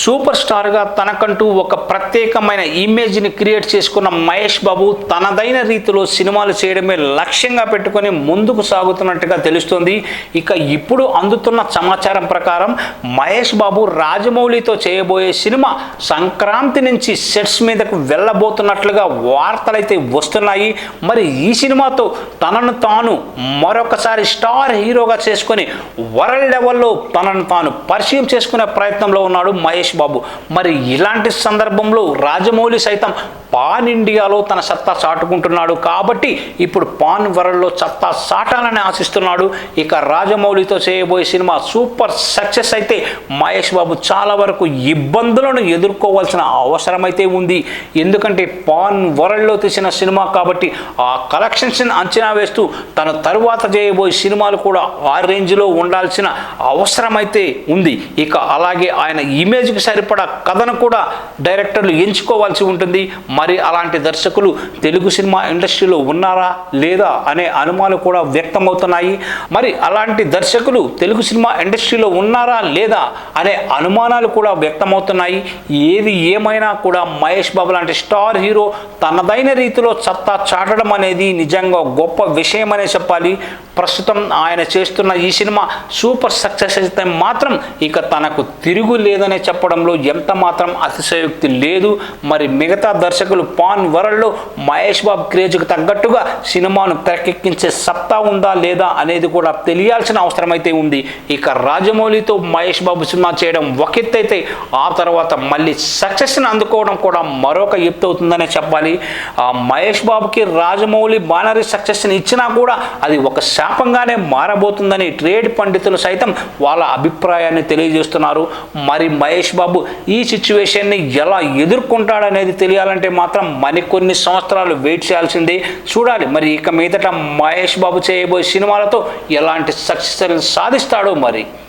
Super స్టార్గా తనకంటూ ఒక ప్రత్యేకమైన ఇమేజ్ని క్రియేట్ చేసుకున్న మహేష్ బాబు తనదైన రీతిలో సినిమాలు చేయడమే లక్ష్యంగా పెట్టుకొని ముందుకు సాగుతున్నట్టుగా తెలుస్తోంది. ఇక ఇప్పుడు అందుతున్న సమాచారం ప్రకారం మహేష్ బాబు రాజమౌళితో చేయబోయే సినిమా సంక్రాంతి నుంచి సెట్స్ మీదకు వెళ్ళబోతున్నట్లుగా వార్తలైతే వస్తున్నాయి. మరి ఈ సినిమాతో తనను తాను మరొకసారి స్టార్ హీరోగా చేసుకొని వరల్డ్ లెవెల్లో తనను తాను పరిచయం చేసుకునే ప్రయత్నంలో ఉన్నాడు మహేష్ బాబు. మరి ఇలాంటి సందర్భంలో రాజమౌళి సైతం పాన్ ఇండియాలో తన సత్తా చాటుకుంటున్నాడు. కాబట్టి ఇప్పుడు పాన్ వరల్డ్లో సత్తా చాటాలని ఆశిస్తున్నాడు. ఇక రాజమౌళితో చేయబోయే సినిమా సూపర్ సక్సెస్ అయితే మహేష్ బాబు చాలా వరకు ఇబ్బందులను ఎదుర్కోవాల్సిన అవసరం అయితే ఉంది. ఎందుకంటే పాన్ వరల్డ్లో తీసిన సినిమా కాబట్టి ఆ కలెక్షన్స్ అంచనా వేస్తూ తన తరువాత చేయబోయే సినిమాలు కూడా ఆ రేంజ్లో ఉండాల్సిన అవసరం అయితే ఉంది. ఇక అలాగే ఆయన ఇమేజ్కి సరిపడా కథను కూడా డైరెక్టర్లు ఎంచుకోవాల్సి ఉంటుంది. మరి అలాంటి దర్శకులు తెలుగు సినిమా ఇండస్ట్రీలో ఉన్నారా లేదా అనే అనుమానాలు కూడా వ్యక్తమవుతున్నాయి. మరి అలాంటి దర్శకులు తెలుగు సినిమా ఇండస్ట్రీలో ఉన్నారా లేదా అనే అనుమానాలు కూడా వ్యక్తమవుతున్నాయి. ఏది ఏమైనా కూడా మహేష్ బాబు లాంటి స్టార్ హీరో తనదైన రీతిలో సత్తా చాటడం అనేది నిజంగా గొప్ప విషయం అనే చెప్పాలి. ప్రస్తుతం ఆయన చేస్తున్న ఈ సినిమా సూపర్ సక్సెస్ అయితే మాత్రం ఇక తనకు తిరుగు లేదనే చెప్పడంలో ఎంత మాత్రం అతిశయోక్తి లేదు. మరి మిగతా దర్శకులు పాన్ వరల్డ్లో మహేష్ బాబు క్రేజ్కి తగ్గట్టుగా సినిమాను తెరకెక్కించే సత్తా ఉందా లేదా అనేది కూడా తెలియాల్సిన అవసరం అయితే ఉంది. ఇక రాజమౌళితో మహేష్ బాబు సినిమా చేయడం ఒక ఎత్తు అయితే ఆ తర్వాత మళ్ళీ సక్సెస్ని అందుకోవడం కూడా మరొక ఎత్తు అవుతుందనే చెప్పాలి. మహేష్ బాబుకి రాజమౌళి బానరీ సక్సెస్ని ఇచ్చినా కూడా అది ఒక శాపంగానే మారబోతుందని ట్రేడ్ పండితులు సైతం వాళ్ళ అభిప్రాయాన్ని తెలియజేస్తున్నారు. మరి మహేష్ బాబు ఈ సిచ్యువేషన్ని ఎలా ఎదుర్కొంటాడనేది తెలియాలంటే మాత్రం మరికొన్ని సంవత్సరాలు వెయిట్ చేయాల్సిందే. చూడాలి మరి ఇక మీదట మహేష్ బాబు చేయబోయే సినిమాలతో ఎలాంటి సక్సెస్ సాధిస్తాడో మరి.